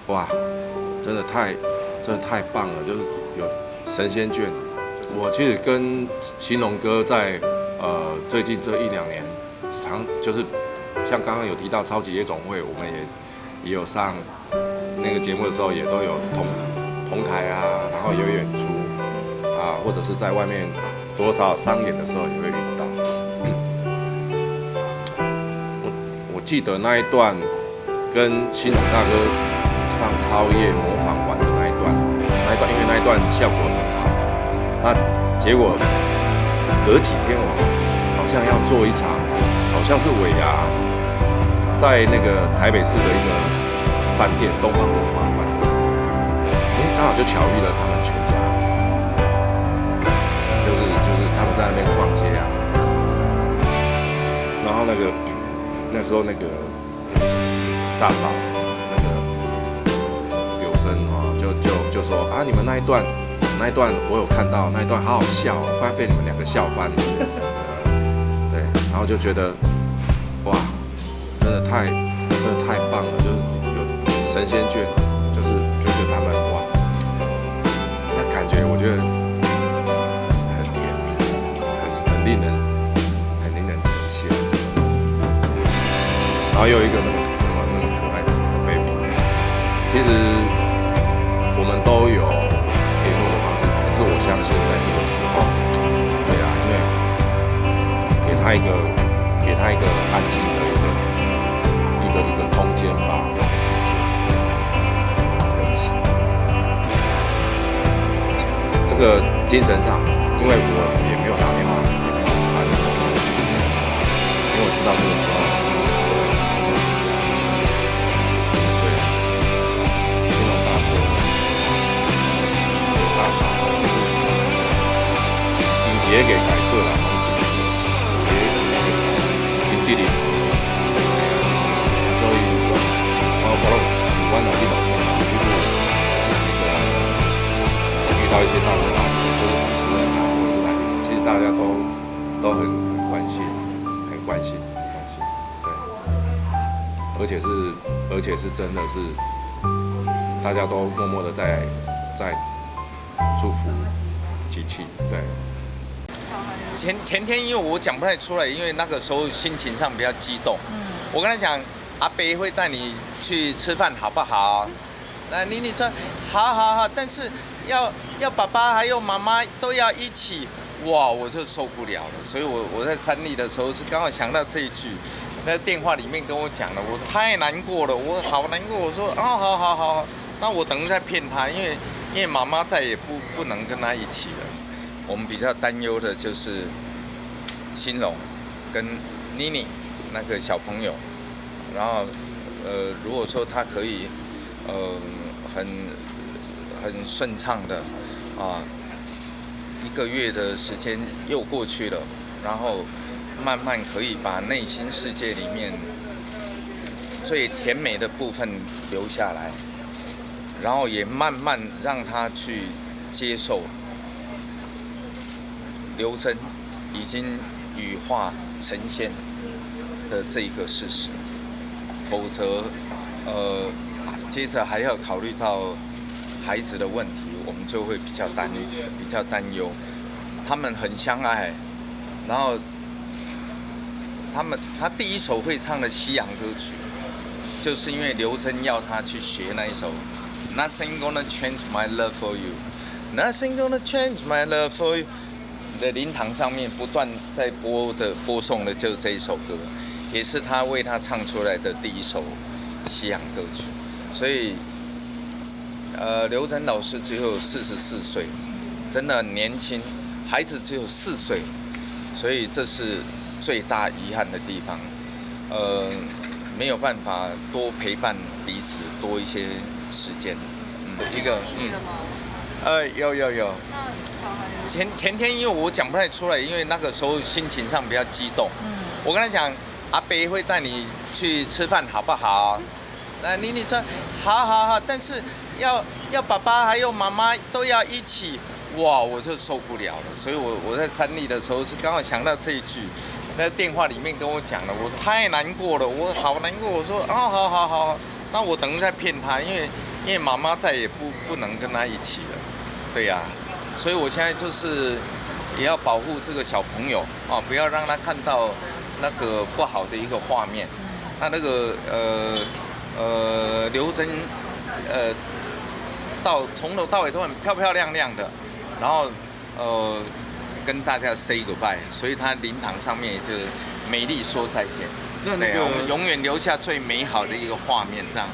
哇，真的太棒了，就是有神仙眷侣。我其实跟兴隆哥在最近这1、2年，就是像刚刚有提到超级夜总会，我们也有上那个节目的时候，也都有同台啊，然后有演出啊，或者是在外面多少商演的时候也会遇到。我记得那一段跟兴隆大哥上超夜模仿完的那一段，因为那一段效果很好，那结果隔几天我好像要做一场，好像是尾牙，在那个台北市的一个饭店东方文化饭店，刚好就巧遇了他们全家，就是他们在那边逛街啊，然后那时候那个大嫂那个柳珍就说啊，你们那一段我有看到，那一段好好笑哦，快被你们2个笑翻了。对，然后就觉得哇，真的太棒了，就是有神仙眷，就是觉得他们哇，那感觉我觉得很甜蜜，很令人呈现。然后又有一个那么可爱的 baby， 其实我们都有联络的方式，可是我相信在这个时候，对啊，因为给他一个安静的一个空间吧，时间。这个精神上，因为我也没有打电话，也没有传讯息，因为我知道这个时候，对，兴隆大哥、大嫂，就是也给改做了环境，也给经地理。所以，我主观的去录遇到一些大哥大姐，就是主持人啊，或者是来宾，其实大家都很关心，对，而且是真的是，大家都默默的在祝福集气，对。前天因为我讲不太出来，因为那个时候心情上比较激动。我跟他讲，阿伯会带你去吃饭，好不好？那妮妮说好，但是要爸爸还有妈妈都要一起。哇，我就受不了了。所以我在三立的时候是刚好想到这一句，那电话里面跟我讲了，我太难过了，我好难过。我说好，那我等一下骗他，因为妈妈再也不能跟他一起了。我们比较担忧的就是兴隆跟妮妮那个小朋友，然后如果说他可以很顺畅的1个月的时间又过去了，然后慢慢可以把内心世界里面最甜美的部分留下来，然后也慢慢让他去接受刘真已经羽化成仙的这一个事实，否则接着还要考虑到孩子的问题，我们就会比较担忧。他们很相爱，然后他第一首会唱的西洋歌曲，就是因为刘真要他去学那一首 Nothing Gonna Change My Love For You，Nothing Gonna Change My Love For You。的灵堂上面不断在播送的就是这一首歌，也是他为他唱出来的第一首西洋歌曲。所以，刘真老师只有44岁，真的很年轻，孩子只有4岁，所以这是最大遗憾的地方。没有办法多陪伴彼此多一些时间。有。前天因为我讲不太出来，因为那个时候心情上比较激动。我跟他讲，阿伯会带你去吃饭，好不好？那妮妮说好，但是要爸爸还有妈妈都要一起。哇，我就受不了了。所以我在三立的时候是刚好想到这一句，那电话里面跟我讲了，我太难过了，我好难过。我说好，那我等一下骗他，因因为妈妈再也不能跟他一起了，对呀、所以我现在就是也要保护这个小朋友啊，不要让他看到那个不好的一个画面。那个刘真从头到尾都很漂漂亮亮的，然后跟大家 say goodbye， 所以他灵堂上面就美丽说再见。对啊，我们永远留下最美好的一个画面，这样。